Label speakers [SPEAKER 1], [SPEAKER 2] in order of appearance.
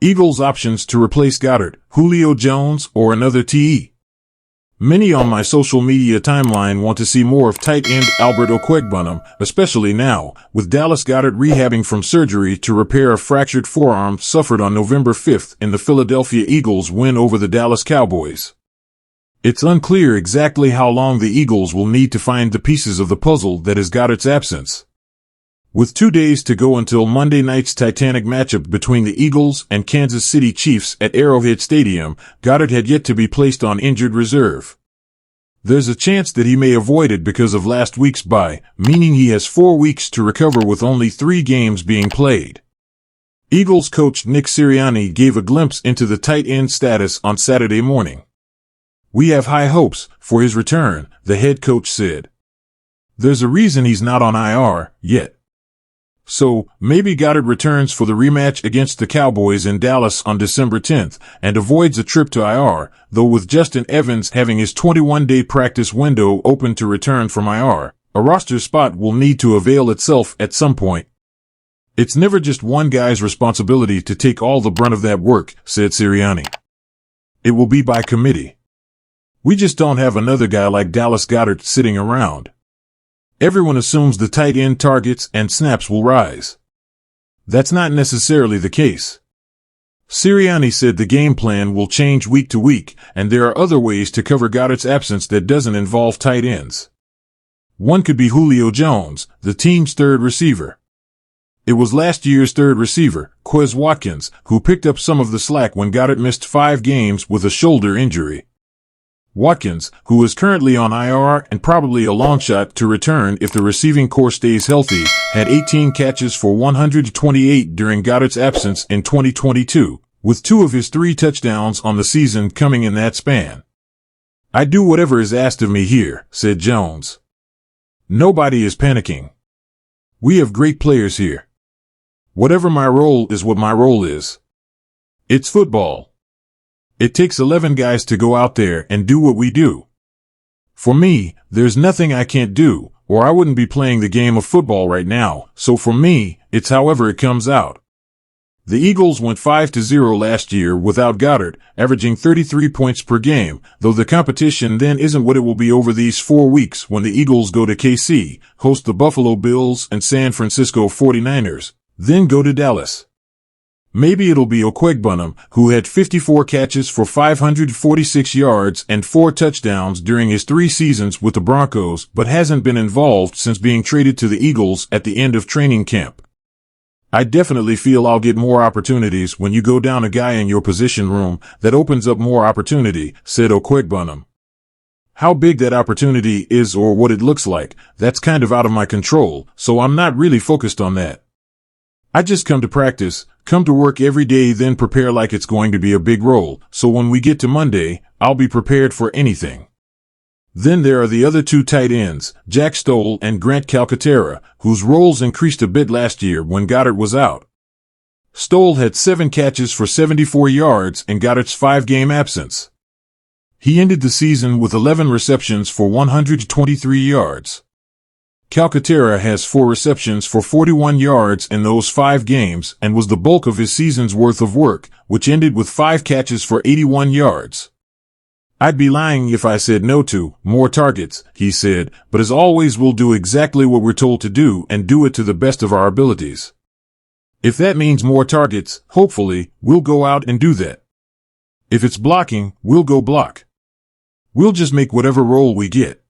[SPEAKER 1] Eagles options to replace Goddard, Julio Jones, or another TE. Many on my social media timeline want to see more of tight end Albert Okwuegbunam, especially now, with Dallas Goedert rehabbing from surgery to repair a fractured forearm suffered on November 5th in the Philadelphia Eagles' win over the Dallas Cowboys. It's unclear exactly how long the Eagles will need to find the pieces of the puzzle that is Goddard's absence. With 2 days to go until Monday night's titanic matchup between the Eagles and Kansas City Chiefs at Arrowhead Stadium, Goddard had yet to be placed on injured reserve. There's a chance that he may avoid it because of last week's bye, meaning he has 4 weeks to recover with only 3 games being played. Eagles coach Nick Sirianni gave a glimpse into the tight end status on Saturday morning. "We have high hopes for his return," the head coach said. "There's a reason he's not on IR yet. So, maybe Goddard returns for the rematch against the Cowboys in Dallas on December 10th and avoids a trip to IR, though with Justin Evans having his 21-day practice window open to return from IR, a roster spot will need to avail itself at some point. It's never just one guy's responsibility to take all the brunt of that work," said Sirianni. "It will be by committee. We just don't have another guy like Dallas Goedert sitting around. Everyone assumes the tight end targets and snaps will rise. That's not necessarily the case." Sirianni said the game plan will change week to week, and there are other ways to cover Goddard's absence that doesn't involve tight ends. One could be Julio Jones, the team's third receiver. It was last year's third receiver, Quez Watkins, who picked up some of the slack when Goddard missed 5 games with a shoulder injury. Watkins, who is currently on IR and probably a long shot to return if the receiving core stays healthy, had 18 catches for 128 during Goddard's absence in 2022, with 2 of his 3 touchdowns on the season coming in that span. "I do whatever is asked of me here," said Jones. "Nobody is panicking. We have great players here. Whatever my role is what my role is. It's football. It takes 11 guys to go out there and do what we do. For me, there's nothing I can't do, or I wouldn't be playing the game of football right now, so for me, it's however it comes out." The Eagles went 5-0 last year without Goddard, averaging 33 points per game, though the competition then isn't what it will be over these 4 weeks when the Eagles go to KC, host the Buffalo Bills and San Francisco 49ers, then go to Dallas. Maybe it'll be Okwuegbunam, who had 54 catches for 546 yards and 4 touchdowns during his 3 seasons with the Broncos, but hasn't been involved since being traded to the Eagles at the end of training camp. "I definitely feel I'll get more opportunities when you go down a guy in your position room. That opens up more opportunity," said Okwuegbunam. "How big that opportunity is or what it looks like, that's kind of out of my control, so I'm not really focused on that. I just come to practice, come to work every day, then prepare like it's going to be a big role, so when we get to Monday, I'll be prepared for anything." Then there are the other 2 tight ends, Jack Stoll and Grant Calcaterra, whose roles increased a bit last year when Goddard was out. Stoll had 7 catches for 74 yards in Goddard's 5-game absence. He ended the season with 11 receptions for 123 yards. Calcaterra has 4 receptions for 41 yards in those 5 games and was the bulk of his season's worth of work, which ended with 5 catches for 81 yards. "I'd be lying if I said no to more targets," he said, "but as always we'll do exactly what we're told to do and do it to the best of our abilities. If that means more targets, hopefully, we'll go out and do that. If it's blocking, we'll go block. We'll just make whatever role we get."